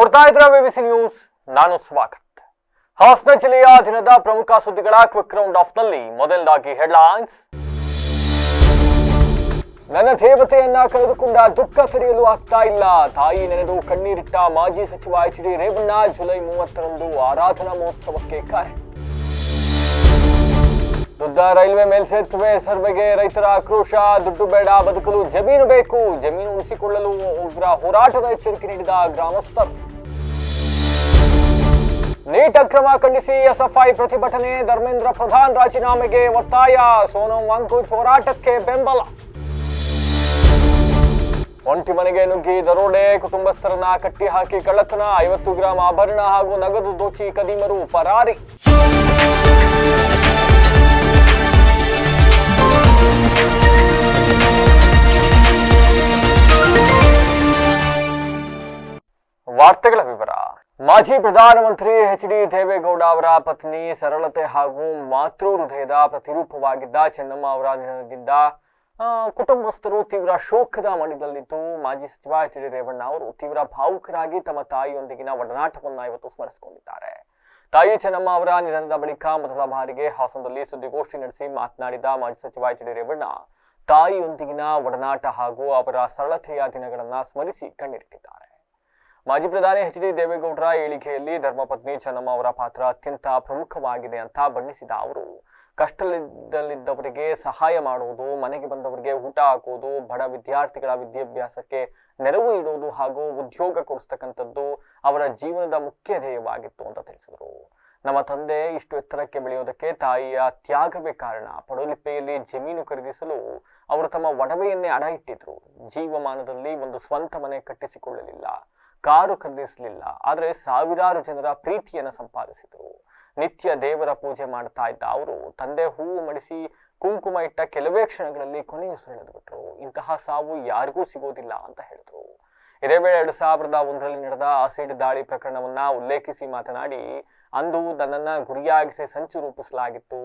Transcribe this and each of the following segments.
ನೋಡ್ತಾ ಇದ್ರ BBC news. ನಾನು ಸ್ವಾಗತ್. ಹಾಸನ ಜಿಲ್ಲೆಯ ದಿನದ ಪ್ರಮುಖ ಸುದ್ದಿಗಳ ಕ್ವಿಕ್ ರೌಂಡ್ ಆಫ್ ನಲ್ಲಿ ಮೊದಲದಾಗಿ ಹೆಡ್ಲೈನ್ಸ್. ನನ್ನ ದೇವತೆಯನ್ನ ಕಳೆದುಕೊಂಡ ದುಃಖ ತಡೆಯಲು ಆಗ್ತಾ ಇಲ್ಲ. ತಾಯಿ ನೆನೆದು ಕಣ್ಣೀರಿಟ್ಟ ಮಾಜಿ ಸಚಿವ HD ರೇವಣ್ಣ. ಜುಲೈ 30ರಂದು ಆರಾಧನಾ ಮಹೋತ್ಸವಕ್ಕೆ ಕರೆ. ದುದ್ದ ರೈಲ್ವೆ ಮೇಲ್ಸೇತುವೆ ಸರ್ವೆಗೆ ರೈತರ ಆಕ್ರೋಶ. ದುಡ್ಡು ಬೇಡ, ಬದುಕಲು ಜಮೀನು ಬೇಕು. ಜಮೀನು ಉಳಿಸಿಕೊಳ್ಳಲು ಉಗ್ರ ಹೋರಾಟದ ಎಚ್ಚರಿಕೆ ನೀಡಿದ ಗ್ರಾಮಸ್ಥರು. ನೀಟ್ ಅಕ್ರಮ ಖಂಡಿಸಿ SFI ಪ್ರತಿಭಟನೆ. ಧರ್ಮೇಂದ್ರ ಪ್ರಧಾನ್ ರಾಜೀನಾಮೆಗೆ ಒತ್ತಾಯ. ಸೋನಂ ವಾಂಗ್ಚುಕ್ ಹೋರಾಟಕ್ಕೆ ಬೆಂಬಲ. ಒಂಟಿ ಮನೆಗೆ ನುಗ್ಗಿ ದರೋಡೆ. ಕುಟುಂಬಸ್ಥರನ್ನ ಕಟ್ಟಿ ಹಾಕಿ ಕಳ್ಳತನ. 50 ಗ್ರಾಂ ಆಭರಣ ಹಾಗೂ ನಗದು ದೋಚಿ ಕದೀಮರು ಪರಾರಿ. ವಾರ್ತೆಗಳ ವಿವರ. ಮಾಜಿ ಪ್ರಧಾನಮಂತ್ರಿ HD ದೇವೇಗೌಡ ಅವರ ಪತ್ನಿ ಸರಳತೆ ಹಾಗೂ ಮಾತೃ ಹೃದಯದ ಪ್ರತಿರೂಪವಾಗಿದ್ದ ಚೆನ್ನಮ್ಮ ಅವರ ನಿಧನದಿಂದ ಕುಟುಂಬಸ್ಥರು ತೀವ್ರ ಶೋಕದ ಮಡಿಲಲ್ಲಿದ್ದು, ಮಾಜಿ ಸಚಿವ HD ರೇವಣ್ಣ ಅವರು ತೀವ್ರ ಭಾವುಕರಾಗಿ ತಮ್ಮ ತಾಯಿಯೊಂದಿಗಿನ ಒಡನಾಟವನ್ನ ಇವತ್ತು ಸ್ಮರಿಸಿಕೊಂಡಿದ್ದಾರೆ. ತಾಯಿ ಚೆನ್ನಮ್ಮ ಅವರ ನಿಧನದ ಬಳಿಕ ಮೊದಲ ಬಾರಿಗೆ ಹಾಸನದಲ್ಲಿ ಸುದ್ದಿಗೋಷ್ಠಿ ನಡೆಸಿ ಮಾತನಾಡಿದ ಮಾಜಿ ಸಚಿವ HD ರೇವಣ್ಣ, ತಾಯಿಯೊಂದಿಗಿನ ಒಡನಾಟ ಹಾಗೂ ಅವರ ಸರಳತೆಯ ದಿನಗಳನ್ನ ಸ್ಮರಿಸಿ ಕಣ್ಣೀರಿಟ್ಟಿದ್ದಾರೆ. ಮಾಜಿ ಪ್ರಧಾನಿ HD ದೇವೇಗೌಡರ ಏಳಿಗೆಯಲ್ಲಿ ಧರ್ಮಪತ್ನಿ ಚೆನ್ನಮ್ಮ ಅವರ ಪಾತ್ರ ಅತ್ಯಂತ ಪ್ರಮುಖವಾಗಿದೆ ಅಂತ ಬಣ್ಣಿಸಿದ ಅವರು, ಕಷ್ಟದಲ್ಲಿದ್ದವರಿಗೆ ಸಹಾಯ ಮಾಡುವುದು, ಮನೆಗೆ ಬಂದವರಿಗೆ ಊಟ ಹಾಕುವುದು, ಬಡ ವಿದ್ಯಾರ್ಥಿಗಳ ವಿದ್ಯಾಭ್ಯಾಸಕ್ಕೆ ನೆರವು ನೀಡುವುದು ಹಾಗೂ ಉದ್ಯೋಗ ಕೊಡಿಸ್ತಕ್ಕಂಥದ್ದು ಅವರ ಜೀವನದ ಮುಖ್ಯ ಧ್ಯೇಯವಾಗಿತ್ತು ಅಂತ ತಿಳಿಸಿದರು. ನಮ್ಮ ತಂದೆ ಇಷ್ಟು ಎತ್ತರಕ್ಕೆ ಬೆಳೆಯೋದಕ್ಕೆ ತಾಯಿಯ ತ್ಯಾಗವೇ ಕಾರಣ. ಪಡೋಲಿಪ್ಪೆಯಲ್ಲಿ ಜಮೀನು ಖರೀದಿಸಲು ಅವರು ತಮ್ಮ ಒಡವೆಯನ್ನೇ ಅಡ ಇಟ್ಟಿದ್ರು. ಜೀವಮಾನದಲ್ಲಿ ಒಂದು ಸ್ವಂತ ಮನೆ ಕಟ್ಟಿಸಿಕೊಳ್ಳಲಿಲ್ಲ, ಕಾರು ಖರೀದಿಸಲಿಲ್ಲ, ಆದರೆ ಸಾವಿರಾರು ಜನರ ಪ್ರೀತಿಯನ್ನು ಸಂಪಾದಿಸಿದರು. ನಿತ್ಯ ದೇವರ ಪೂಜೆ ಮಾಡ್ತಾ ಇದ್ದ ಅವರು ತಂದೆ ಹೂವು ಮಡಿಸಿ ಕುಂಕುಮ ಇಟ್ಟ ಕೆಲವೇ ಕ್ಷಣಗಳಲ್ಲಿ ಕೊನೆಯುಸಿರೆಳೆದು ಬಿಟ್ರು. ಇಂತಹ ಸಾವು ಯಾರಿಗೂ ಸಿಗೋದಿಲ್ಲ ಅಂತ ಹೇಳಿದ್ರು. ಇದೇ ವೇಳೆ 2001ರಲ್ಲಿ ನಡೆದ ಆಸಿಡ್ ದಾಳಿ ಪ್ರಕರಣವನ್ನ ಉಲ್ಲೇಖಿಸಿ ಮಾತನಾಡಿ, ಅಂದು ನನ್ನನ್ನ ಗುರಿಯಾಗಿಸಿ ಸಂಚು ರೂಪಿಸಲಾಗಿತ್ತು.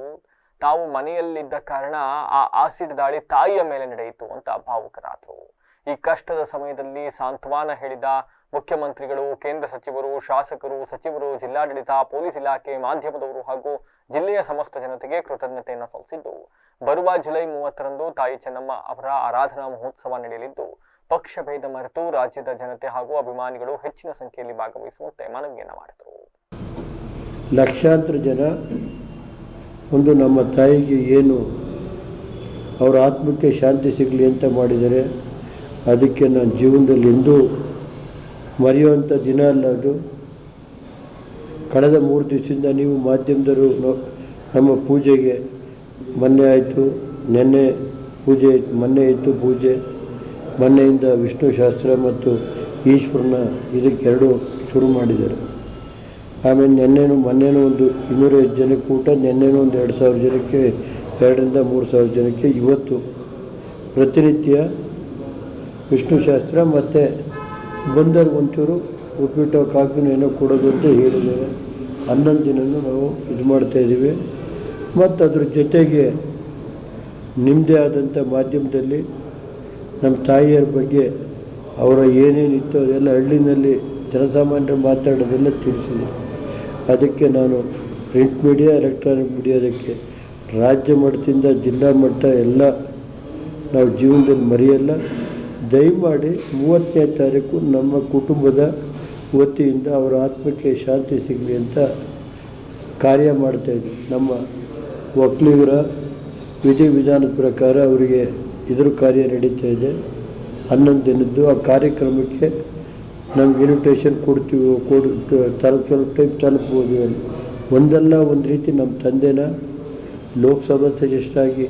ತಾವು ಮನೆಯಲ್ಲಿದ್ದ ಕಾರಣ ಆ ಆಸಿಡ್ ದಾಳಿ ತಾಯಿಯ ಮೇಲೆ ನಡೆಯಿತು ಅಂತ ಭಾವುಕರಾದರು. ಈ ಕಷ್ಟದ ಸಮಯದಲ್ಲಿ ಸಾಂತ್ವನ ಹೇಳಿದ ಮುಖ್ಯಮಂತ್ರಿಗಳು, ಕೇಂದ್ರ ಸಚಿವರು, ಶಾಸಕರು, ಸಚಿವರು, ಜಿಲ್ಲಾಡಳಿತ, ಪೊಲೀಸ್ ಇಲಾಖೆ, ಮಾಧ್ಯಮದವರು ಹಾಗೂ ಜಿಲ್ಲೆಯ ಸಮಸ್ತ ಜನತೆಗೆ ಕೃತಜ್ಞತೆಯನ್ನು ಸಲ್ಲಿಸಿದ್ದು, ಬರುವ ಜುಲೈ 30ರಂದು ತಾಯಿ ಚೆನ್ನಮ್ಮ ಅವರ ಆರಾಧನಾ ಮಹೋತ್ಸವ ನಡೆಯಲಿದ್ದು, ಪಕ್ಷ ಭೇದ ಮರೆತು ರಾಜ್ಯದ ಜನತೆ ಹಾಗೂ ಅಭಿಮಾನಿಗಳು ಹೆಚ್ಚಿನ ಸಂಖ್ಯೆಯಲ್ಲಿ ಭಾಗವಹಿಸುವಂತೆ ಮನವಿಯನ್ನು ಮಾಡಿದರು. ಲಕ್ಷಾಂತರ ಜನ ಒಂದು ನಮ್ಮ ತಾಯಿಗೆ ಏನು ಅವರ ಆತ್ಮಕ್ಕೆ ಶಾಂತಿ ಸಿಗಲಿ ಅಂತ ಮಾಡಿದರೆ, ಅದಕ್ಕೆ ನಾನು ಜೀವನದಲ್ಲಿ ಎಂದೂ ಮರೆಯುವಂಥ ದಿನ ಅಲ್ಲ ಅದು. ಕಳೆದ 3 ದಿವಸದಿಂದ ನೀವು ಮಾಧ್ಯಮದವರು ನಮ್ಮ ಪೂಜೆಗೆ ಮೊನ್ನೆ ಆಯಿತು, ನೆನ್ನೆ ಪೂಜೆ, ಮೊನ್ನೆ ಇತ್ತು ಪೂಜೆ, ಮೊನ್ನೆಯಿಂದ ವಿಷ್ಣು ಶಾಸ್ತ್ರ ಮತ್ತು ಈಶ್ವರನ ಇದಕ್ಕೆರಡು ಶುರು ಮಾಡಿದ್ದಾರೆ. ಆಮೇಲೆ ಮೊನ್ನೆನೂ ಒಂದು 250 ಜನಕ್ಕೆ ಊಟ, ನೆನ್ನೆನೂ ಒಂದು 2000 ಜನಕ್ಕೆ, 2,000 ರಿಂದ 3,000 ಜನಕ್ಕೆ. ಇವತ್ತು ಪ್ರತಿನಿತ್ಯ ವಿಷ್ಣು ಶಾಸ್ತ್ರ ಮತ್ತು ಬಂದವ್ರಿಗೆ ಒಂಚೂರು ಉಪ್ಪಿಟ್ಟು ಕಾಫಿನೂ ಏನೋ ಕೊಡೋದು ಅಂತ ಹೇಳಿದ್ದಾರೆ. 11 ದಿನವೂ ನಾವು ಇದು ಮಾಡ್ತಾಯಿದ್ದೀವಿ. ಮತ್ತು ಅದ್ರ ಜೊತೆಗೆ ನಿಮ್ಮದೇ ಆದಂಥ ಮಾಧ್ಯಮದಲ್ಲಿ ನಮ್ಮ ತಾಯಿಯರ ಬಗ್ಗೆ ಅವರ ಏನೇನಿತ್ತು ಅದೆಲ್ಲ ಹಳ್ಳಿನಲ್ಲಿ ಜನಸಾಮಾನ್ಯರು ಮಾತಾಡೋದೆಲ್ಲ ತಿಳಿಸಿದೆ. ಅದಕ್ಕೆ ನಾನು ಪ್ರಿಂಟ್ ಮೀಡಿಯಾ, ಎಲೆಕ್ಟ್ರಾನಿಕ್ ಮೀಡಿಯಾದಕ್ಕೆ ರಾಜ್ಯ ಮಟ್ಟದಿಂದ ಜಿಲ್ಲಾ ಮಟ್ಟ ಎಲ್ಲ ನಾವು ಜೀವನದಲ್ಲಿ ಮರೆಯಲ್ಲ. ದಯಮಾಡಿ 30ನೇ ತಾರೀಕು ನಮ್ಮ ಕುಟುಂಬದ ವತಿಯಿಂದ ಅವರ ಆತ್ಮಕ್ಕೆ ಶಾಂತಿ ಸಿಗಲಿ ಅಂತ ಕಾರ್ಯ ಮಾಡ್ತಾಯಿದ್ವಿ. ನಮ್ಮ ಒಕ್ಕಲಿಗರ ವಿಧಿವಿಧಾನದ ಪ್ರಕಾರ ಅವರಿಗೆ ಇದ್ರ ಕಾರ್ಯ ನಡೀತಾ ಇದೆ. 11 ದಿನದ್ದು ಆ ಕಾರ್ಯಕ್ರಮಕ್ಕೆ ನಮ್ಗೆ ಇನ್ವಿಟೇಷನ್ ಕೊಡ್ತೀವಿ, ಕೆಲವು ಟೈಮ್ ತಲುಪ್ಬೋದು. ಒಂದಲ್ಲ ಒಂದು ರೀತಿ ನಮ್ಮ ತಂದೆನ ಲೋಕಸಭಾ ಸದಸ್ಯರಾಗಿ,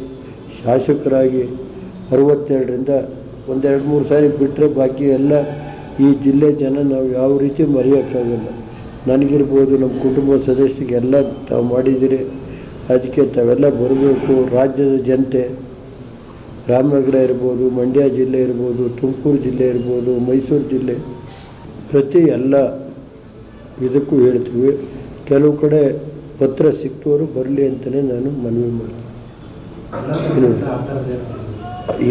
ಶಾಸಕರಾಗಿ 62ರಿಂದ 1-2-3 ಸಾರಿ ಬಿಟ್ಟರೆ ಬಾಕಿ ಎಲ್ಲ ಈ ಜಿಲ್ಲೆ ಜನ ನಾವು ಯಾವ ರೀತಿ ಮರೆಯೋಕ್ಕಾಗಲ್ಲ. ನನಗಿರ್ಬೋದು, ನಮ್ಮ ಕುಟುಂಬ ಸದಸ್ಯರಿಗೆಲ್ಲ ತಾವು ಮಾಡಿದ್ದೀರಿ. ಅದಕ್ಕೆ ತಾವೆಲ್ಲ ಬರಬೇಕು. ರಾಜ್ಯದ ಜನತೆ, ರಾಮನಗರ ಇರ್ಬೋದು, ಮಂಡ್ಯ ಜಿಲ್ಲೆ ಇರ್ಬೋದು, ತುಮಕೂರು ಜಿಲ್ಲೆ ಇರ್ಬೋದು, ಮೈಸೂರು ಜಿಲ್ಲೆ, ಪ್ರತಿ ಎಲ್ಲ ಇದಕ್ಕೂ ಹೇಳ್ತೀವಿ. ಕೆಲವು ಕಡೆ ಪತ್ರ ಸಿಕ್ತವರು ಬರಲಿ ಅಂತಲೇ ನಾನು ಮನವಿ ಮಾಡ್ತೀನಿ.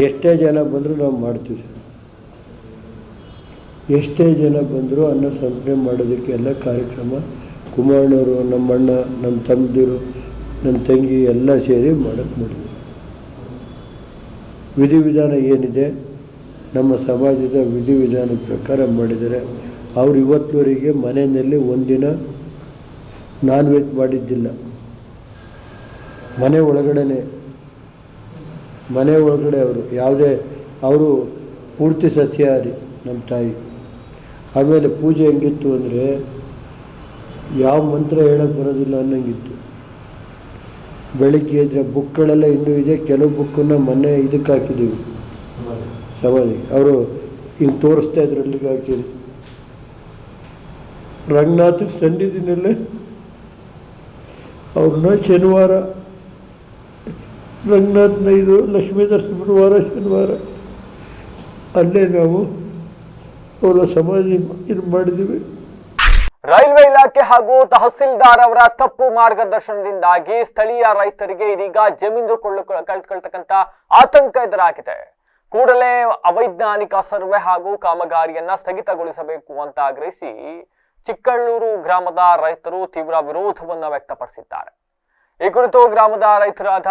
ಎಷ್ಟೇ ಜನ ಬಂದರೂ ನಾವು ಮಾಡ್ತೀವಿ. ಎಷ್ಟೇ ಜನ ಬಂದರೂ ಅನ್ನ ಸಂತರಣೆ ಮಾಡೋದಕ್ಕೆ ಎಲ್ಲ ಕಾರ್ಯಕ್ರಮ ಕುಮಾರಣ್ಣವರು, ನಮ್ಮಣ್ಣ, ನಮ್ಮ ತಮ್ಮದಿರು, ನನ್ನ ತಂಗಿ ಎಲ್ಲ ಸೇರಿ ಮಾಡೋಕ್ಕೆ ಮಾಡಿದ್ರು. ವಿಧಿವಿಧಾನ ಏನಿದೆ ನಮ್ಮ ಸಮಾಜದ ವಿಧಿವಿಧಾನ ಪ್ರಕಾರ ಮಾಡಿದ್ದಾರೆ. ಅವರು ಇವತ್ತುವರೆಗೆ ಮನೆಯಲ್ಲಿ ಒಂದಿನ ನಾನ್ ವೆಜ್ ಮಾಡಿದ್ದಿಲ್ಲ. ಮನೆ ಒಳಗಡೆ ಅವರು ಯಾವುದೇ ಅವರು ಪೂರ್ತಿ ಸಸ್ಯಾಹಾರಿ ನಮ್ಮ ತಾಯಿ. ಆಮೇಲೆ ಪೂಜೆ ಹೆಂಗಿತ್ತು ಅಂದರೆ ಯಾವ ಮಂತ್ರ ಹೇಳೋಕ್ಕೆ ಬರೋದಿಲ್ಲ ಅನ್ನೋಂಗಿತ್ತು. ಬೆಳಿಗ್ಗೆ ಇದ್ದರೆ ಬುಕ್ಗಳೆಲ್ಲ ಇನ್ನೂ ಇದೆ. ಕೆಲವು ಬುಕ್ಕನ್ನು ಮೊನ್ನೆ ಇದಕ್ಕೆ ಹಾಕಿದ್ದೀವಿ, ಸಮಾಧಿ. ಅವರು ಹಿಂಗೆ ತೋರಿಸ್ತಾ ಇದ್ರು, ಅಲ್ಲಿಗೆ ಹಾಕಿದ್ರು. ರಂಗನಾಥ ಸನ್ನಿಧಿನಲ್ಲೇ ಅವ್ರನ್ನ ಶನಿವಾರ, ರಂಗನಾಥನ ಇದು ಲಕ್ಷ್ಮೀಧರ ಶುಕ್ರವಾರ, ಶನಿವಾರ ಅಲ್ಲೇ ನಾವು ಅವರ ಸಮಾಧಿ ಇದು ಮಾಡಿದ್ದೀವಿ. ರೈಲ್ವೆ ಇಲಾಖೆ ಹಾಗೂ ತಹಸೀಲ್ದಾರ್ ಅವರ ತಪ್ಪು ಮಾರ್ಗದರ್ಶನದಿಂದಾಗಿ ಸ್ಥಳೀಯ ರೈತರಿಗೆ ಇದೀಗ ಜಮೀನು ಕಳೆದುಕೊಳ್ತಕ್ಕಂತ ಆತಂಕ ಎದುರಾಗಿದೆ. ಕೂಡಲೇ ಅವೈಜ್ಞಾನಿಕ ಸರ್ವೆ ಹಾಗೂ ಕಾಮಗಾರಿಯನ್ನ ಸ್ಥಗಿತಗೊಳಿಸಬೇಕು ಅಂತ ಆಗ್ರಹಿಸಿ ಚಿಕ್ಕಳ್ಳೂರು ಗ್ರಾಮದ ರೈತರು ತೀವ್ರ ವಿರೋಧವನ್ನ ವ್ಯಕ್ತಪಡಿಸಿದ್ದಾರೆ. ಈ ಕುರಿತು ಗ್ರಾಮದ ರೈತರಾದ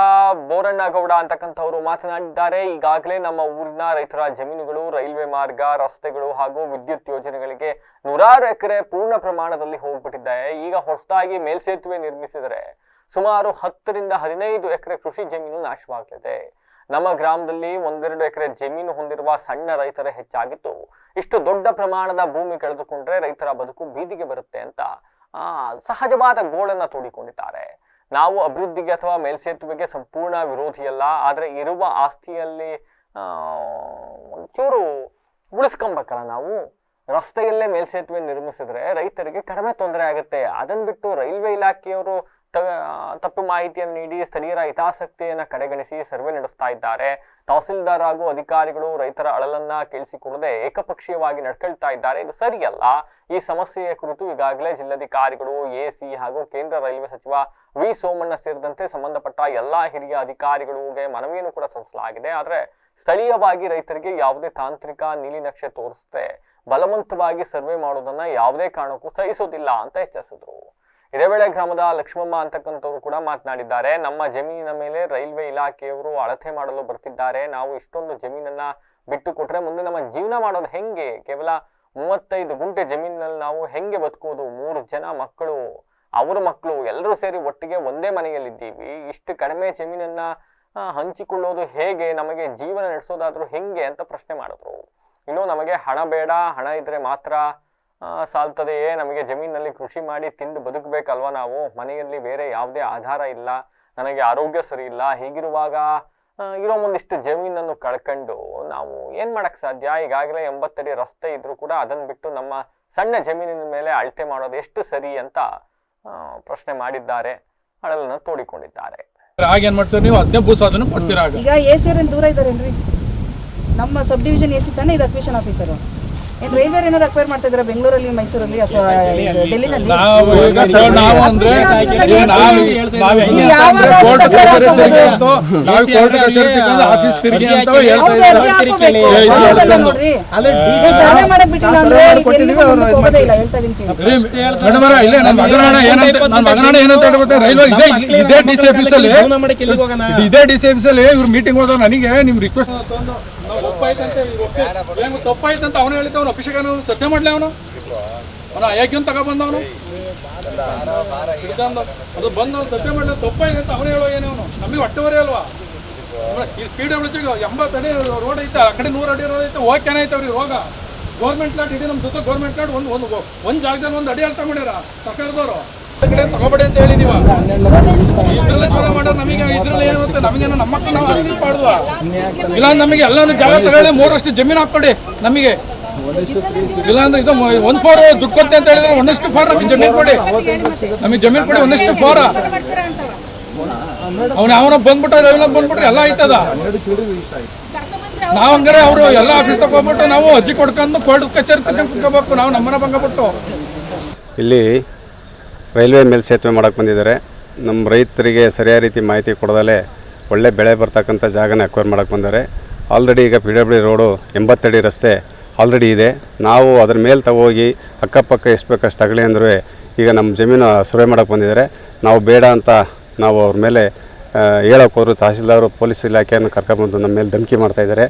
ಬೋರಣ್ಣಗೌಡ ಅಂತಕ್ಕಂಥವರು ಮಾತನಾಡಿದ್ದಾರೆ. ಈಗಾಗಲೇ ನಮ್ಮ ಊರಿನ ರೈತರ ಜಮೀನುಗಳು ರೈಲ್ವೆ ಮಾರ್ಗ, ರಸ್ತೆಗಳು ಹಾಗೂ ವಿದ್ಯುತ್ ಯೋಜನೆಗಳಿಗೆ 100 ಎಕರೆ ಪೂರ್ಣ ಪ್ರಮಾಣದಲ್ಲಿ ಹೋಗ್ಬಿಟ್ಟಿದೆ. ಈಗ ಹೊಸದಾಗಿ ಮೇಲ್ಸೇತುವೆ ನಿರ್ಮಿಸಿದರೆ ಸುಮಾರು 10 ರಿಂದ 15 ಎಕರೆ ಕೃಷಿ ಜಮೀನು ನಾಶವಾಗಲಿದೆ. ನಮ್ಮ ಗ್ರಾಮದಲ್ಲಿ 1-2 ಎಕರೆ ಜಮೀನು ಹೊಂದಿರುವ ಸಣ್ಣ ರೈತರೇ ಹೆಚ್ಚಾಗಿತ್ತು. ಇಷ್ಟು ದೊಡ್ಡ ಪ್ರಮಾಣದ ಭೂಮಿ ಕಳೆದುಕೊಂಡ್ರೆ ರೈತರ ಬದುಕು ಬೀದಿಗೆ ಬರುತ್ತೆ ಅಂತ ಸಹಜವಾದ ಗೋಳನ್ನ ತೋಡಿಕೊಂಡಿದ್ದಾರೆ. ನಾವು ಅಭಿವೃದ್ಧಿಗೆ ಅಥವಾ ಮೇಲ್ಸೇತುವೆಗೆ ಸಂಪೂರ್ಣ ವಿರೋಧಿಯಲ್ಲ, ಆದರೆ ಇರುವ ಆಸ್ತಿಯಲ್ಲಿ ಒಂಚೂರು ಉಳಿಸ್ಕೊಬೇಕಲ್ಲ. ನಾವು ರಸ್ತೆಯಲ್ಲೇ ಮೇಲ್ಸೇತುವೆ ನಿರ್ಮಿಸಿದ್ರೆ ರೈತರಿಗೆ ಕಡಿಮೆ ತೊಂದರೆ ಆಗುತ್ತೆ. ಅದನ್ನು ಬಿಟ್ಟು ರೈಲ್ವೆ ಇಲಾಖೆಯವರು ತಪ್ಪು ಮಾಹಿತಿಯನ್ನು ನೀಡಿ ಸ್ಥಳೀಯರ ಹಿತಾಸಕ್ತಿಯನ್ನು ಕಡೆಗಣಿಸಿ ಸರ್ವೆ ನಡೆಸ್ತಾ ಇದ್ದಾರೆ. ತಹಸೀಲ್ದಾರ್ ಹಾಗೂ ಅಧಿಕಾರಿಗಳು ರೈತರ ಅಳಲನ್ನ ಕೇಳಿಸಿಕೊಳ್ಳದೆ ಏಕಪಕ್ಷೀಯವಾಗಿ ನಡ್ಕೊಳ್ತಾ ಇದ್ದಾರೆ. ಇದು ಸರಿಯಲ್ಲ. ಈ ಸಮಸ್ಯೆಯ ಕುರಿತು ಈಗಾಗಲೇ ಜಿಲ್ಲಾಧಿಕಾರಿಗಳು, ಎಸಿ ಹಾಗೂ ಕೇಂದ್ರ ರೈಲ್ವೆ ಸಚಿವ ವಿ ಸೋಮಣ್ಣ ಸೇರಿದಂತೆ ಸಂಬಂಧಪಟ್ಟ ಎಲ್ಲಾ ಹಿರಿಯ ಅಧಿಕಾರಿಗಳಿಗೆ ಮನವಿಯನ್ನು ಕೂಡ ಸಲ್ಲಿಸಲಾಗಿದೆ. ಆದರೆ ಸ್ಥಳೀಯವಾಗಿ ರೈತರಿಗೆ ಯಾವುದೇ ತಾಂತ್ರಿಕ ನೀಲಿನಕ್ಷೆ ತೋರಿಸದೆ ಬಲವಂತವಾಗಿ ಸರ್ವೆ ಮಾಡೋದನ್ನ ಯಾವುದೇ ಕಾರಣಕ್ಕೂ ಸಹಿಸೋದಿಲ್ಲ ಅಂತ ಎಚ್ಚರಿಸಿದ್ರು. ಇದೇ ವೇಳೆ ಗ್ರಾಮದ ಲಕ್ಷ್ಮಮ್ಮ ಅಂತಕ್ಕಂಥವ್ರು ಕೂಡ ಮಾತನಾಡಿದ್ದಾರೆ. ನಮ್ಮ ಜಮೀನಿನ ಮೇಲೆ ರೈಲ್ವೆ ಇಲಾಖೆಯವರು ಅಳತೆ ಮಾಡಲು ಬರ್ತಿದ್ದಾರೆ. ನಾವು ಇಷ್ಟೊಂದು ಜಮೀನನ್ನ ಬಿಟ್ಟು ಕೊಟ್ರೆ ಮುಂದೆ ನಮ್ಮ ಜೀವನ ಮಾಡೋದು ಹೆಂಗೆ? ಕೇವಲ 35 ಗುಂಟೆ ಜಮೀನಿನಲ್ಲಿ ನಾವು ಹೆಂಗೆ ಬದುಕೋದು? 3 ಜನ ಮಕ್ಕಳು, ಅವ್ರ ಮಕ್ಕಳು ಎಲ್ಲರೂ ಸೇರಿ ಒಟ್ಟಿಗೆ ಒಂದೇ ಮನೆಯಲ್ಲಿದ್ದೀವಿ. ಇಷ್ಟು ಕಡಿಮೆ ಜಮೀನನ್ನ ಹಂಚಿಕೊಳ್ಳೋದು ಹೇಗೆ? ನಮಗೆ ಜೀವನ ನಡೆಸೋದಾದ್ರೂ ಹೆಂಗೆ ಅಂತ ಪ್ರಶ್ನೆ ಮಾಡಿದ್ರು. ಇನ್ನು ನಮಗೆ ಹಣ ಬೇಡ, ಹಣ ಇದ್ರೆ ಮಾತ್ರ ಸಾಲ್ತದೆಯೇ? ನಮಗೆ ಜಮೀನಲ್ಲಿ ಕೃಷಿ ಮಾಡಿ ತಿಂದು ಬದುಕಬೇಕಲ್ವ ನಾವು? ಮನೆಯಲ್ಲಿ ಬೇರೆ ಯಾವುದೇ ಆಧಾರ ಇಲ್ಲ, ನನಗೆ ಆರೋಗ್ಯ ಸರಿ ಇಲ್ಲ. ಹೀಗಿರುವಾಗ ಇರೋ ಒಂದಿಷ್ಟು ಜಮೀನನ್ನು ಕಳ್ಕೊಂಡು ನಾವು ಏನ್ ಮಾಡಕ್ ಸಾಧ್ಯ? ಈಗಾಗಲೇ 80 ಅಡಿ ರಸ್ತೆ ಇದ್ರೂ ಕೂಡ ಅದನ್ನ ಬಿಟ್ಟು ನಮ್ಮ ಸಣ್ಣ ಜಮೀನಿನ ಮೇಲೆ ಅಳತೆ ಮಾಡೋದು ಎಷ್ಟು ಸರಿ ಅಂತ ಪ್ರಶ್ನೆ ಮಾಡಿದ್ದಾರೆ, ಅಳಲನ್ನು ತೋಡಿಕೊಂಡಿದ್ದಾರೆ. ಆಗೇನ್ ಮಾಡ್ತೀರಿ ನೀವು? ಅದನ್ನೇ ಭೂಸ್ವಾಧೀನ ಕೊಡ್ತೀರಾ? ಈಗ ಎಸಿಆರ್ ಏನ್ ದೂರ ಇದಾರೇನ್ರಿ? ನಮ್ಮ ಸಬ್ ಡಿವಿಷನ್ ಎಸಿ ತಾನೇ ಇದು ಅಕ್ವಿಷನ್ ಆಫೀಸರು. ಏನ್ ರೈಲ್ವೆ ಏನಾದ್ರು ಅಕ್ವೈರ್ ಮಾಡ್ತಾ ಇದ್ದಾರೆ ಬೆಂಗಳೂರಲ್ಲಿ, ಮೈಸೂರಲ್ಲಿ ಅಥವಾ ಡೆಲ್ಲಿನಲ್ಲಿ? ಇದೇ ಡಿಸಿ ಆಫೀಸಲ್ಲಿ ಇವ್ರು ಮೀಟಿಂಗ್ ಹೋದಾಗ ನನಗೆ ನಿಮ್ ರಿಕ್ವೆಸ್ಟ್ ತಪ್ಪಾಯ್ತಂತ ಅವನು ಹೇಳಿದ, ಅವನು ಅಭಿಷೇಕ ಸತ್ಯ ಮಾಡ್ಲಿ, ಅವನು ಯಾಕೆ ತಗೊಬಂದವನು ಅದು ಬಂದು ಸತ್ಯ ಮಾಡ್ಲಿ, ತಪ್ಪಾಯ್ತು ಅಂತ ಅವನು ಹೇಳೋ ಏನವನು? ನಮಗೆ ಹೊಟ್ಟೆವರೇ ಅಲ್ವಾ? PWC 80 ಅಡಿ ರೋಡ್ ಐತೆ, ಆ ಕಡೆ 100 ಅಡಿ ರೋಡ್ ಐತೆ. ಓಕೆ ಏನಾಯ್ತವ್ರಿ ರೋಗ? ಗೌರ್ಮೆಂಟ್ ಲ್ಯಾಂಡ್ ಇದೆ, ನಮ್ಮ ಜೊತೆ ಗೌರ್ಮೆಂಟ್ ಲ್ಯಾಂಡ್ ಒಂದು ಜಾಗದಲ್ಲಿ 1 ಅಡಿ ಅಳ್ತಾ ಮಾಡ್ಯಾರ ಸರ್ಕಾರದವರು. ಕಡೆ ತಗೋಬೇಡಿ ಅಂತ ಹೇಳಿದೀವ. ಇದ್ರಲ್ಲೇ ಜೋರ ಮಾಡೋರು ನಮಗೆ. ಇದ್ರಲ್ಲಿ ಏನುತ್ತೆ? ನಮಗೇನು ನಮ್ಮ ಮಕ್ಕಳು ನಾವು ಆಸ್ತಿ ಪಾಡುವ ಇಲ್ಲ, ನಮಗೆ ಎಲ್ಲಾನು ಜಾಗ ತಗೊಳ್ಳಿ, 3 ಜಮೀನು ಹಾಕೊಡಿ ನಮಗೆ. ಇಲ್ಲಾಂದ್ರೆ ಇದು 1/4 ದುಡ್ಡು ಕೊಡ್ತೆ ಅಂತ ಹೇಳಿದ್ರೆ 1/4 ನಮಗೆ ಜಮೀನು ಕೊಡಿ, ನಮಗೆ ಜಮೀನು ಕೊಡಿ 1/4. ಅವನ ಬಂದ್ಬಿಟ್ರೆ ಎಲ್ಲ ಆಯ್ತದ. ನಾವು ಹಂಗಾರೆ ಅವರು ಎಲ್ಲ ಆಫೀಸ್ ತಗೊಂಡ್ಬಿಟ್ಟು ನಾವು ಅರ್ಜಿ ಕೊಡ್ಕೊಂಡು ಕೋರ್ಟ್ ಕಚೇರಿ ಕುತ್ಕೋಬೇಕು. ನಾವು ನಮ್ಮನ್ನ ಬಂದ್ಬಿಟ್ಟು ಇಲ್ಲಿ ರೈಲ್ವೆ ಮೇಲ್ಸೇತುವೆ ಮಾಡೋಕ್ಕೆ ಬಂದಿದ್ದಾರೆ. ನಮ್ಮ ರೈತರಿಗೆ ಸರಿಯಾದ ರೀತಿ ಮಾಹಿತಿ ಕೊಡದಲ್ಲೇ ಒಳ್ಳೆ ಬೆಳೆ ಬರ್ತಕ್ಕಂಥ ಜಾಗನ ಅಕ್ವೈರ್ ಮಾಡೋಕ್ಕೆ ಬಂದ್ದಾರೆ. ಆಲ್ರೆಡಿ ಈಗ PWD ರೋಡು 80 ಅಡಿ ರಸ್ತೆ ಆಲ್ರೆಡಿ ಇದೆ. ನಾವು ಅದ್ರ ಮೇಲೆ ತಗೋಗಿ ಅಕ್ಕಪಕ್ಕ ಎಷ್ಟು ಬೇಕಷ್ಟು ತಗೊಳ್ಳಿ ಅಂದರೂ ಈಗ ನಮ್ಮ ಜಮೀನು ಸರ್ವೆ ಮಾಡೋಕ್ಕೆ ಬಂದಿದ್ದಾರೆ. ನಾವು ಬೇಡ ಅಂತ ನಾವು ಅವ್ರ ಮೇಲೆ ಹೇಳೋಕೆ ಹೋದ್ರು ತಹಸೀಲ್ದಾರು ಪೊಲೀಸ್ ಇಲಾಖೆಯನ್ನು ಕರ್ಕೊಂಡ್ಬಂದು ನಮ್ಮ ಮೇಲೆ ಧಮಕಿ ಮಾಡ್ತಾಯಿದ್ದಾರೆ.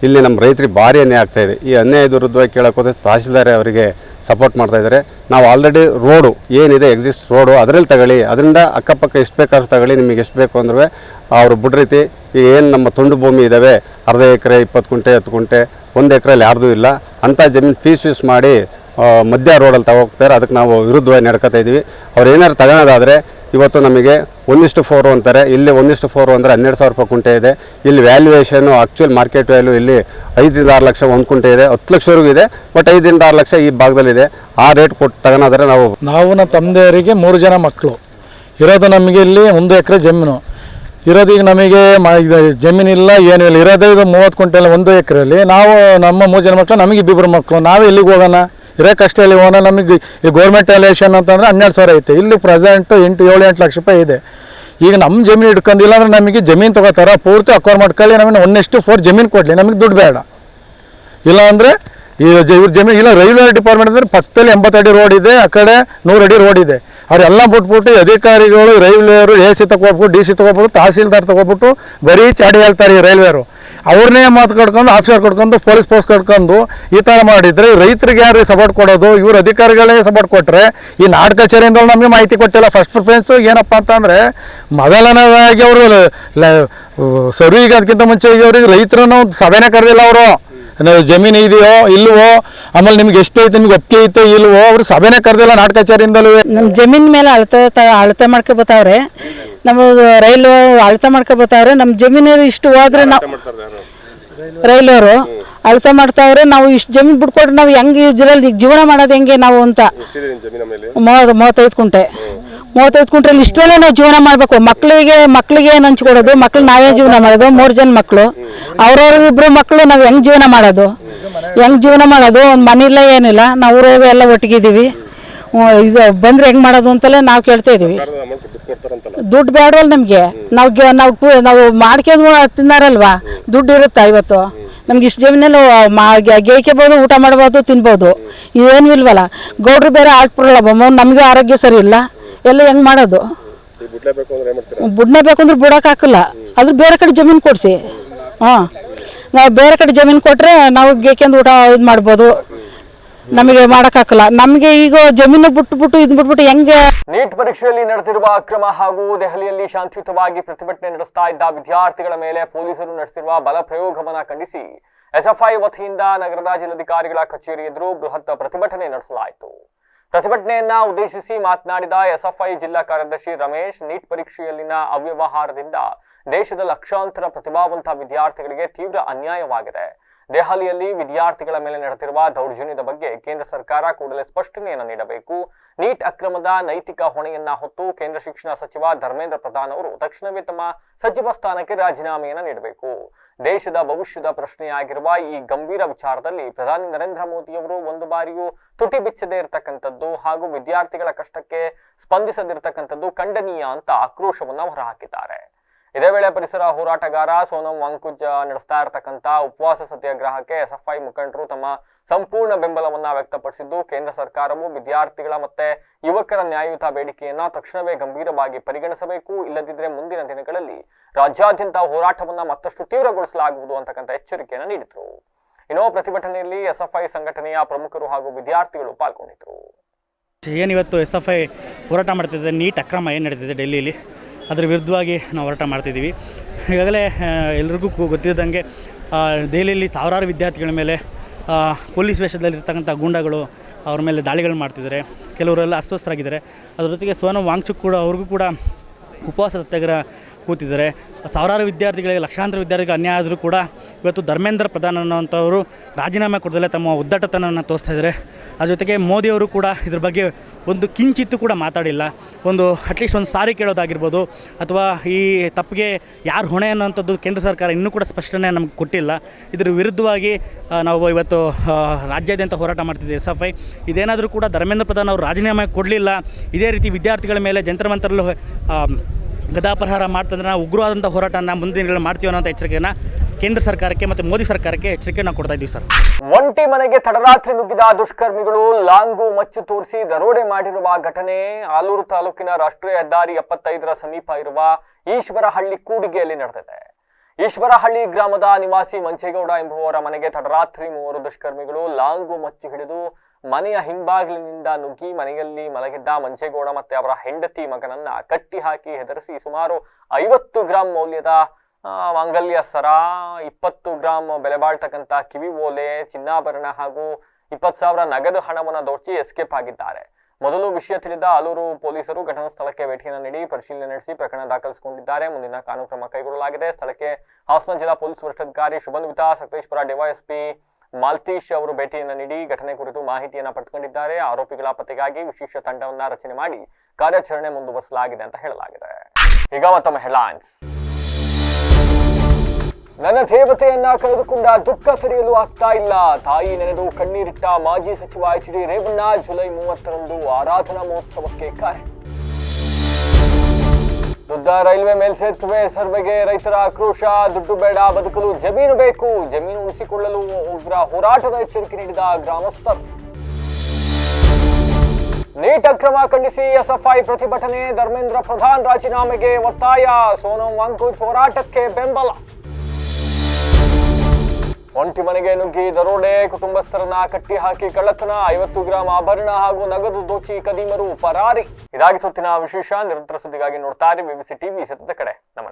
ಇಲ್ಲಿ ನಮ್ಮ ರೈತರಿಗೆ ಭಾರಿ ಅನ್ಯಾಯ ಆಗ್ತಾಯಿದೆ. ಈ ಅನ್ಯಾಯದ ವಿರುದ್ಧವಾಗಿ ಕೇಳೋಕೆ ಹೋದರೆ ತಹಸೀಲ್ದಾರ್ ಅವರಿಗೆ ಸಪೋರ್ಟ್ ಮಾಡ್ತಾಯಿದ್ದಾರೆ. ನಾವು ಆಲ್ರೆಡಿ ರೋಡು ಏನಿದೆ ಎಕ್ಸಿಸ್ಟ್ ರೋಡು ಅದರಲ್ಲಿ ತಗೊಳ್ಳಿ, ಅದರಿಂದ ಅಕ್ಕಪಕ್ಕ ಎಷ್ಟು ಬೇಕಾದ್ರೂ ತಗೊಳ್ಳಿ, ನಿಮಗೆ ಎಷ್ಟು ಬೇಕು ಅಂದ್ರೆ ಅವರು ಬಿಡ್ರೀತಿ. ಈಗ ಏನು ನಮ್ಮ ತುಂಡು ಭೂಮಿ ಇದ್ದಾವೆ, ಅರ್ಧ ಎಕರೆ 20 ಗುಂಟೆ 10 ಗುಂಟೆ 1 ಎಕರೆಯಲ್ಲಿ ಯಾರ್ದೂ ಇಲ್ಲ ಅಂಥ ಜಮೀನು ಪೀಸ್ ಮಾಡಿ ಮಧ್ಯ ರೋಡಲ್ಲಿ ತಗೋಗ್ತಾರೆ. ಅದಕ್ಕೆ ನಾವು ವಿರುದ್ಧವಾಗಿ ನಡ್ಕೊತಾ ಇದ್ದೀವಿ. ಅವ್ರು ಏನಾದ್ರು ತಗೊಳೋದಾದರೆ ಇವತ್ತು ನಮಗೆ 1:4 ಅಂತಾರೆ, ಇಲ್ಲಿ 1:4 ಅಂದರೆ 12,000 ರೂಪಾಯಿ ಕುಂಟೆ ಇದೆ. ಇಲ್ಲಿ ವ್ಯಾಲ್ಯೂಯೇಷನು ಆ್ಯಕ್ಚುಯಲ್ ಮಾರ್ಕೆಟ್ ವ್ಯಾಲ್ಯೂ ಇಲ್ಲಿ 5ರಿಂದ 6 ಲಕ್ಷ ಒಂದು ಕುಂಟೆ ಇದೆ, 10 ಲಕ್ಷವರೆಗೂ ಇದೆ. ಬಟ್ 5ರಿಂದ 6 ಲಕ್ಷ ಈ ಭಾಗದಲ್ಲಿದೆ. ಆ ರೇಟ್ ಕೊಟ್ಟು ತಗೊಳೋದ್ರೆ ನಾವು ನಮ್ಮ ತಂದೆಯವರಿಗೆ 3 ಜನ ಮಕ್ಕಳು ಇರೋದು. ನಮಗೆ ಇಲ್ಲಿ 1 ಎಕರೆ ಜಮೀನು ಇರೋದು. ಈಗ ನಮಗೆ ಜಮೀನಿಲ್ಲ, ಏನೂ ಇಲ್ಲ. ಇರೋದೇ ಇದು 30 ಕುಂಟೆಲ್ಲ 1 ಎಕರೆಯಲ್ಲಿ. ನಾವು ನಮ್ಮ 3 ಜನ ಮಕ್ಕಳು, ನಮಗೆ 2 ಮಕ್ಕಳು. ನಾವೇ ಎಲ್ಲಿಗೆ ಹೋಗೋಣ? ಇರೋಕ್ಕಷ್ಟೇ ಇಲ್ಲಿ ಹೋಗೋಣ. ನಮಗೆ ಈ ಗೌರ್ಮೆಂಟ್ ಎಲೆಕ್ಷನ್ ಅಂತಂದರೆ 12,000 ಐತೆ. ಇಲ್ಲಿ ಪ್ರೆಸೆಂಟು 7-8 ಲಕ್ಷ ರೂಪಾಯಿ ಇದೆ. ಈಗ ನಮ್ಮ ಜಮೀನು ಇಟ್ಕೊಂಡಿಲ್ಲ ಅಂದರೆ ನಮಗೆ ಜಮೀನು ತೊಗೋತಾರ, ಪೂರ್ತಿ ಅಕ್ವೈರ್ ಮಾಡ್ಕೊಳ್ಳಿ, ನಮಗೆ 1:4 ಜಮೀನು ಕೊಡಲಿ, ನಮಗೆ ದುಡ್ಡು ಬೇಡ. ಇಲ್ಲ ಅಂದರೆ ಇವ್ರ ಜಮೀನು ಇಲ್ಲ. ರೈಲ್ವೆ ಡಿಪಾರ್ಟ್ಮೆಂಟ್ ಅಂದರೆ ಪಕ್ಕದಲ್ಲಿ 80 ಅಡಿ ರೋಡ್ ಇದೆ, ಆ ಕಡೆ 100 ಅಡಿ ರೋಡ್ ಇದೆ. ಅವರೆಲ್ಲ ಬಿಟ್ಬಿಟ್ಟು ಅಧಿಕಾರಿಗಳು ರೈಲ್ವೆಯವರು AC ತಗೋಬಿಟ್ಟು DC ತಗೋಬಿಟ್ಟು ತಹಸೀಲ್ದಾರ್ ತಗೋಬಿಟ್ಟು ಬರೀ ಚಾಡಿ ಹೇಳ್ತಾರೆ ಈ ರೈಲ್ವೆಯವರು. ಅವ್ರನ್ನೇ ಮಾತು ಕಟ್ಕೊಂಡು ಆಫೀಸರ್ ಕಟ್ಕೊಂಡು ಪೊಲೀಸ್ ಪೋಸ್ಟ್ ಕಟ್ಕೊಂಡು ಈ ಥರ ಮಾಡಿದರೆ ರೈತರಿಗೆ ಯಾರು ಸಪೋರ್ಟ್ ಕೊಡೋದು? ಇವ್ರ ಅಧಿಕಾರಿಗಳೇ ಸಪೋರ್ಟ್ ಕೊಟ್ಟರೆ ಈ ನಾಡ ಕಚೇರಿಯಿಂದ ನಮಗೆ ಮಾಹಿತಿ ಕೊಟ್ಟಿಲ್ಲ. ಫಸ್ಟ್ ಪ್ರಿಫರೆನ್ಸು ಏನಪ್ಪ ಅಂತಂದರೆ ಮೊದಲನೇದಾಗಿ ಅವರು ಸರ್ವಿಗೆ ಅದಕ್ಕಿಂತ ಮುಂಚೆ ಅವ್ರಿಗೆ ರೈತರನ್ನು ಸಭೆನೇ ಕರೆದಿಲ್ಲ. ಅವರು ಜಮೀನು ಇದೆಯೋ ಇಲ್ವೋ, ಆಮೇಲೆ ನಿಮ್ಗೆ ಎಷ್ಟೈತೆ, ನಿಮ್ಗೆ ಒಪ್ಪಿಗೆ ಐತೆ ಇಲ್ವೋ, ಅವರು ಸಭೆನೇ ಕರೆದಿಲ್ಲ ನಾಡ ಕಚೇರಿಯಿಂದಲೂ. ನಮ್ಮ ಜಮೀನ್ ಮೇಲೆ ಅಳತೆ ಮಾಡ್ಕೊಬತ್ತವ್ರೆ. ನಮಗೆ ರೈಲ್ವೆ ಅಳತೆ ಮಾಡ್ಕೊಬತ್ತವ್ರೆ. ನಮ್ಮ ಜಮೀನು ಇಷ್ಟು ಹೋದ್ರೆ ನಾವು ರೈಲ್ವೆಯವರು ಅಳತೆ ಮಾಡ್ತಾವ್ರೆ. ನಾವು ಇಷ್ಟು ಜಮೀನು ಬಿಟ್ಕೊಟ್ರೆ ನಾವು ಹೆಂಗೆ ಇದರಲ್ಲಿ ಜೀವನ ಮಾಡೋದು ಹೆಂಗೆ ನಾವು ಅಂತ. 35 ಕುಂಟೆ 35 ಕುಂಟೆಯಲ್ಲಿ ಇಷ್ಟರಲ್ಲೇ ನಾವು ಜೀವನ ಮಾಡಬೇಕು. ಮಕ್ಕಳಿಗೆ ಏನು ಹಂಚ್ಕೊಡೋದು? ಮಕ್ಳು ನಾವೇ ಜೀವನ ಮಾಡೋದು. 3 ಜನ ಮಕ್ಕಳು, ಅವ್ರವ್ರ 2 ಮಕ್ಕಳು. ನಾವು ಹೆಂಗೆ ಜೀವನ ಮಾಡೋದು? ಒಂದು ಮನೆಯಿಲ್ಲ ಏನಿಲ್ಲ. ನಾವು ಊರಾಗ ಎಲ್ಲ ಒಟ್ಟಿಗಿದ್ದೀವಿ. ಇದು ಬಂದರೆ ಹೆಂಗೆ ಮಾಡೋದು ಅಂತಲೇ ನಾವು ಕೇಳ್ತಾ ಇದ್ದೀವಿ. ದುಡ್ಡು ಬೇಡವಲ್ಲ ನಮಗೆ. ನಾವು ಮಾಡ್ಕೊಂಡು ತಿನ್ನಾರಲ್ವಾ, ದುಡ್ಡು ಇರುತ್ತಾ ಇವತ್ತು? ನಮ್ಗೆ ಇಷ್ಟು ಜಮೀನಲ್ಲಿ ಗೇಯ್ಕೋಬೋದು, ಊಟ ಮಾಡ್ಬೋದು, ತಿನ್ಬೋದು. ಏನೂ ಇಲ್ವಲ್ಲ. ಗೌಡ್ರು ಬೇರೆ ಆಟ್ಬಿಡಲ್ಲ, ನಮಗೆ ಆರೋಗ್ಯ ಸರಿ ಇಲ್ಲ. ಎಲ್ಲ ಹೆಂಗೆ ಮಾಡೋದು? ಬಿಡಲೇಬೇಕು ಅಂದ್ರೆ ಬಿಡೋಕ್ಕಾಗಲ್ಲ. ಅದ್ರ ಬೇರೆ ಕಡೆ ಜಮೀನು ಕೊಡಿಸಿ. ನಾವು ಬೇರೆ ಕಡೆ ಜಮೀನು ಕೊಟ್ಟರೆ ನಾವು ಗೇಯ್ಕೊಂಡು ಊಟ ಇದು ಮಾಡ್ಬೋದು. ನಮಗೆ ಮಾಡೋಕ್ಕಾಗಲ್ಲ. ನಮಗೆ ಈಗ ಜಮೀನು ಬಿಟ್ಬಿಟ್ಟು ಹೆಂಗೆ? ನೀಟ್ ಪರೀಕ್ಷೆಯಲ್ಲಿ ನಡೆದಿರುವ ಅಕ್ರಮ ಹಾಗೂ ದೆಹಲಿಯಲ್ಲಿ ಶಾಂತಿಯುತವಾಗಿ ಪ್ರತಿಭಟನೆ ನಡೆಸ್ತಾ ಇದ್ದ ವಿದ್ಯಾರ್ಥಿಗಳ ಮೇಲೆ ಪೊಲೀಸರು ನಡೆಸಿರುವ ಬಲ ಪ್ರಯೋಗವನ್ನು ಖಂಡಿಸಿ SFI ವತಿಯಿಂದ ನಗರದ ಜಿಲ್ಲಾಧಿಕಾರಿಗಳ ಕಚೇರಿ ಎದುರು ಬೃಹತ್ ಪ್ರತಿಭಟನೆ ನಡೆಸಲಾಯಿತು. ಪ್ರತಿಭಟನೆಯನ್ನ ಉದ್ದೇಶಿಸಿ ಮಾತನಾಡಿದ SFI ಜಿಲ್ಲಾ ಕಾರ್ಯದರ್ಶಿ ರಮೇಶ್, ನೀಟ್ ಪರೀಕ್ಷೆಯಲ್ಲಿನ ಅವ್ಯವಹಾರದಿಂದ ದೇಶದ ಲಕ್ಷಾಂತರ ಪ್ರತಿಭಾವಂತ ವಿದ್ಯಾರ್ಥಿಗಳಿಗೆ ತೀವ್ರ ಅನ್ಯಾಯವಾಗಿದೆ. ದೆಹಲಿಯಲ್ಲಿ ವಿದ್ಯಾರ್ಥಿಗಳ ಮೇಲೆ ನಡೆದಿರುವ ದೌರ್ಜನ್ಯದ ಬಗ್ಗೆ ಕೇಂದ್ರ ಸರ್ಕಾರ ಕೂಡಲೇ ಸ್ಪಷ್ಟನೆಯನ್ನು ನೀಡಬೇಕು. ನೀಟ್ ಅಕ್ರಮದ ನೈತಿಕ ಹೊಣೆಯನ್ನ ಹೊತ್ತು ಕೇಂದ್ರ ಶಿಕ್ಷಣ ಸಚಿವ ಧರ್ಮೇಂದ್ರ ಪ್ರಧಾನ್ ಅವರು ತಕ್ಷಣವೇ ತಮ್ಮ ಸಚಿವ ಸ್ಥಾನಕ್ಕೆ ರಾಜೀನಾಮೆಯನ್ನು ನೀಡಬೇಕು. ದೇಶದ ಭವಿಷ್ಯದ ಪ್ರಶ್ನೆಯಾಗಿರುವ ಈ ಗಂಭೀರ ವಿಚಾರದಲ್ಲಿ ಪ್ರಧಾನಿ ನರೇಂದ್ರ ಮೋದಿಯವರು ಒಂದು ಬಾರಿಯೂ ತುಟಿ ಬಿಚ್ಚದೇ ಇರತಕ್ಕಂಥದ್ದು ಹಾಗೂ ವಿದ್ಯಾರ್ಥಿಗಳ ಕಷ್ಟಕ್ಕೆ ಸ್ಪಂದಿಸದಿರತಕ್ಕಂಥದ್ದು ಖಂಡನೀಯ ಅಂತ ಆಕ್ರೋಶವನ್ನು ಹೊರಹಾಕಿದ್ದಾರೆ. ಇದೇ ವೇಳೆ ಪರಿಸರ ಹೋರಾಟಗಾರ ಸೋನಂ ವಾಂಗ್ಚುಕ್ ನಡೆಸ್ತಾ ಇರತಕ್ಕಂಥ ಉಪವಾಸ ಸತ್ಯಾಗ್ರಹಕ್ಕೆ SFI ಮುಖಂಡರು ತಮ್ಮ ಸಂಪೂರ್ಣ ಬೆಂಬಲವನ್ನ ವ್ಯಕ್ತಪಡಿಸಿದ್ದು, ಕೇಂದ್ರ ಸರ್ಕಾರವು ವಿದ್ಯಾರ್ಥಿಗಳ ಮತ್ತೆ ಯುವಕರ ನ್ಯಾಯಯುತ ಬೇಡಿಕೆಯನ್ನ ತಕ್ಷಣವೇ ಗಂಭೀರವಾಗಿ ಪರಿಗಣಿಸಬೇಕು. ಇಲ್ಲದಿದ್ದರೆ ಮುಂದಿನ ದಿನಗಳಲ್ಲಿ ರಾಜ್ಯಾದ್ಯಂತ ಹೋರಾಟವನ್ನ ಮತ್ತಷ್ಟು ತೀವ್ರಗೊಳಿಸಲಾಗುವುದು ಅಂತಕ್ಕಂಥ ಎಚ್ಚರಿಕೆಯನ್ನು ನೀಡಿದರು. ಇನ್ನು ಪ್ರತಿಭಟನೆಯಲ್ಲಿ SFI ಸಂಘಟನೆಯ ಪ್ರಮುಖರು ಹಾಗೂ ವಿದ್ಯಾರ್ಥಿಗಳು ಪಾಲ್ಗೊಂಡಿದ್ದರು. ಏನಿವತ್ತು SFI ಹೋರಾಟ ಮಾಡ್ತಿದ್ದೆ, ನೀಟ್ ಅಕ್ರಮ ಏನು ನಡೀತಿದೆ ಡೆಲ್ಲಿಲಿ, ಅದರ ವಿರುದ್ಧವಾಗಿ ನಾವು ಹೋರಾಟ ಮಾಡ್ತಿದ್ದೀವಿ. ಈಗಾಗಲೇ ಎಲ್ರಿಗೂ ಗೊತ್ತಿದ್ದಂಗೆ ದೆಹಲಿಯಲ್ಲಿ ಸಾವಿರಾರು ವಿದ್ಯಾರ್ಥಿಗಳ ಮೇಲೆ ಪೊಲೀಸ್ ವೇಷದಲ್ಲಿರ್ತಕ್ಕಂಥ ಗೂಂಡಾಗಳು ಅವ್ರ ಮೇಲೆ ದಾಳಿಗಳು ಮಾಡ್ತಿದ್ದಾರೆ. ಕೆಲವರೆಲ್ಲ ಅಸ್ವಸ್ಥರಾಗಿದ್ದಾರೆ. ಅದರ ಜೊತೆಗೆ ಸೋನಂ ವಾಂಗ್ಚುಕ್ ಕೂಡ ಅವ್ರಿಗೂ ಕೂಡ ಉಪವಾಸ ಸತ್ಯಾಗ್ರಹ ಕೂತಿದ್ದಾರೆ. ಸಾವಿರಾರು ವಿದ್ಯಾರ್ಥಿಗಳಿಗೆ, ಲಕ್ಷಾಂತರ ವಿದ್ಯಾರ್ಥಿಗಳಿಗೆ ಅನ್ಯಾಯ ಆದರೂ ಕೂಡ ಇವತ್ತು ಧರ್ಮೇಂದ್ರ ಪ್ರಧಾನ್ ಅನ್ನೋಂಥವರು ರಾಜೀನಾಮೆ ಕೊಡದಲ್ಲೇ ತಮ್ಮ ಉದ್ದಟತನವನ್ನು ತೋರಿಸ್ತಾ ಇದ್ದಾರೆ. ಅದ್ರ ಜೊತೆಗೆ ಮೋದಿಯವರು ಕೂಡ ಇದ್ರ ಬಗ್ಗೆ ಒಂದು ಕಿಂಚಿತ್ತೂ ಕೂಡ ಮಾತಾಡಿಲ್ಲ. ಅಟ್ಲೀಸ್ಟ್ ಒಂದು ಸಾರಿ ಕೇಳೋದಾಗಿರ್ಬೋದು, ಅಥವಾ ಈ ತಪ್ಪಿಗೆ ಯಾರು ಹೊಣೆ ಅನ್ನೋಂಥದ್ದು ಕೇಂದ್ರ ಸರ್ಕಾರ ಇನ್ನೂ ಕೂಡ ಸ್ಪಷ್ಟನೆ ನಮಗೆ ಕೊಟ್ಟಿಲ್ಲ. ಇದ್ರ ವಿರುದ್ಧವಾಗಿ ನಾವು ಇವತ್ತು ರಾಜ್ಯಾದ್ಯಂತ ಹೋರಾಟ ಮಾಡ್ತಿದ್ದೀವಿ SFI. ಇದೇನಾದರೂ ಕೂಡ ಧರ್ಮೇಂದ್ರ ಪ್ರಧಾನ್ ಅವರು ರಾಜೀನಾಮೆ ಕೊಡಲಿಲ್ಲ, ಇದೇ ರೀತಿ ವಿದ್ಯಾರ್ಥಿಗಳ ಮೇಲೆ ಜಂತರ್ ಮಂತರಲ್ಲೂ ಗದಾಪ್ರಹಾರ ಮಾಡ್ತಂದ್ರೆ ನಾವು ಉಗ್ರವಾದಂಥ ಹೋರಾಟನ ಮುಂದಿನ ದಿನಗಳಲ್ಲಿ ಮಾಡ್ತೀವಿ ಅನ್ನೋಂಥ ಎಚ್ಚರಿಕೆಯನ್ನು ಕೇಂದ್ರ ಸರ್ಕಾರಕ್ಕೆ ಮತ್ತು ಮೋದಿ ಸರ್ಕಾರಕ್ಕೆ ಎಚ್ಚರಿಕೆ ನಾವು ಕೊಡ್ತಾ ಇದ್ದೀವಿ ಸರ್. ಒಂಟಿ ಮನೆಗೆ ತಡರಾತ್ರಿ ನುಗ್ಗಿದ ದುಷ್ಕರ್ಮಿಗಳು ಲಾಂಗು ಮಚ್ಚು ತೋರಿಸಿ ದರೋಡೆ ಮಾಡಿರುವ ಘಟನೆ ಆಲೂರು ತಾಲೂಕಿನ ರಾಷ್ಟ್ರೀಯ ಹೆದ್ದಾರಿ 75ರ ಸಮೀಪ ಇರುವ ಈಶ್ವರಹಳ್ಳಿ ಕೂಡಿಗೆಯಲ್ಲಿ ನಡೆದಿದೆ. ಈಶ್ವರಹಳ್ಳಿ ಗ್ರಾಮದ ನಿವಾಸಿ ಮಂಚೇಗೌಡ ಎಂಬುವವರ ಮನೆಗೆ ತಡರಾತ್ರಿ 3 ದುಷ್ಕರ್ಮಿಗಳು ಲಾಂಗು ಮಚ್ಚು ಹಿಡಿದು ಮನೆಯ ಹಿಂಬಾಗಿಲಿನಿಂದ ನುಗ್ಗಿ ಮನೆಯಲ್ಲಿ ಮಲಗಿದ್ದ ಮಂಚೇಗೌಡ ಮತ್ತೆ ಅವರ ಹೆಂಡತಿ ಮಗನನ್ನ ಕಟ್ಟಿ ಹಾಕಿ ಹೆದರಿಸಿ ಸುಮಾರು 50 ಗ್ರಾಂ ಮೌಲ್ಯದ ಮಾಂಗಲ್ಯ ಸರ, 20 ಗ್ರಾಂ ಬೆಲೆ ಬಾಳ್ತಕ್ಕಂಥ ಕಿವಿ ಓಲೆ, ಚಿನ್ನಾಭರಣ ಹಾಗೂ 20,000 ನಗದು ಹಣವನ್ನು ದೋಚಿ ಎಸ್ಕೇಪ್ ಆಗಿದ್ದಾರೆ. ಮೊದಲು ವಿಷಯ ತಿಳಿದ ಆಲೂರು ಪೊಲೀಸರು ಘಟನಾ ಸ್ಥಳಕ್ಕೆ ಭೇಟಿಯನ್ನು ನೀಡಿ ಪರಿಶೀಲನೆ ನಡೆಸಿ ಪ್ರಕರಣ ದಾಖಲಿಸಿಕೊಂಡಿದ್ದಾರೆ. ಮುಂದಿನ ಕಾನೂನು ಕ್ರಮ ಕೈಗೊಳ್ಳಲಾಗಿದೆ. ಸ್ಥಳಕ್ಕೆ ಹಾಸನ ಜಿಲ್ಲಾ ಪೊಲೀಸ್ ವರಿಷ್ಠಾಧಿಕಾರಿ ಶುಭನ್ವಿತಾ, ಸಕಲೇಶ್ಪುರ ಡಿವೈಎಸ್ಪಿ ಮಾಲ್ತೀಶ್ ಅವರು ಭೇಟಿಯನ್ನು ನೀಡಿ ಘಟನೆ ಕುರಿತು ಮಾಹಿತಿಯನ್ನು ಪಡೆದುಕೊಂಡಿದ್ದಾರೆ. ಆರೋಪಿಗಳ ಪತ್ತೆಗಾಗಿ ವಿಶೇಷ ತಂಡವನ್ನ ರಚನೆ ಮಾಡಿ ಕಾರ್ಯಾಚರಣೆ ಮುಂದುವರಿಸಲಾಗಿದೆ ಅಂತ ಹೇಳಲಾಗಿದೆ. ಈಗ ಮತ್ತೊಮ್ಮೆ ಹೆಡ್ಲೈನ್ಸ್. ನನ್ನ ದೇವತೆಯನ್ನ ಕಳೆದುಕೊಂಡ ದುಃಖ ಸರಿಯಲು ಆಗ್ತಾ ಇಲ್ಲ. ತಾಯಿ ನೆನೆದು ಕಣ್ಣೀರಿಟ್ಟ ಮಾಜಿ ಸಚಿವ ಎಚ್ ಡಿ ರೇವಣ್ಣ ಜುಲೈ 30ರಂದು ಆರಾಧನಾ ಮಹೋತ್ಸವಕ್ಕೆ ಕರೆ. ದುದ್ದ ರೈಲ್ವೆ ಮೇಲ್ಸೇತುವೆ ಸರ್ವೆಗೆ ರೈತರ ಆಕ್ರೋಶ. ದುಡ್ಡು ಬೇಡ, ಬದುಕಲು ಜಮೀನು ಬೇಕು. ಜಮೀನು ಉಳಿಸಿಕೊಳ್ಳಲು ಉಗ್ರ ಹೋರಾಟದ ಎಚ್ಚರಿಕೆ ನೀಡಿದ ಗ್ರಾಮಸ್ಥರು. ನೀಟ್ ಅಕ್ರಮ ಖಂಡಿಸಿ ಎಸ್ಎಫ್ಐ ಪ್ರತಿಭಟನೆ. ಧರ್ಮೇಂದ್ರ ಪ್ರಧಾನ್ ರಾಜೀನಾಮೆಗೆ ಒತ್ತಾಯ. ಸೋನಂ ವಾಂಗ್ಚುಕ್ ಹೋರಾಟಕ್ಕೆ ಬೆಂಬಲ. ಒಂಟಿ ಮನೆಗೆ ನುಗ್ಗಿ ದರೋಡೆ, ಕುಟುಂಬಸ್ಥರನ್ನ ಕಟ್ಟಿ ಹಾಕಿ ಕಳ್ಳತನ, 50 ಗ್ರಾಂ ಆಭರಣ ಹಾಗೂ ನಗದು ದೋಚಿ ಕದೀಮರು ಪರಾರಿ. ಇದಾಗಿ ಹೊತ್ತಿನ ವಿಶೇಷ. ನಿರಂತರ ಸುದ್ದಿಗಾಗಿ ನೋಡ್ತಾ ಇರಿ BBC ಟಿವಿ, ಸತ್ಯದ ಕಡೆ. ನಮಸ್ಕಾರ.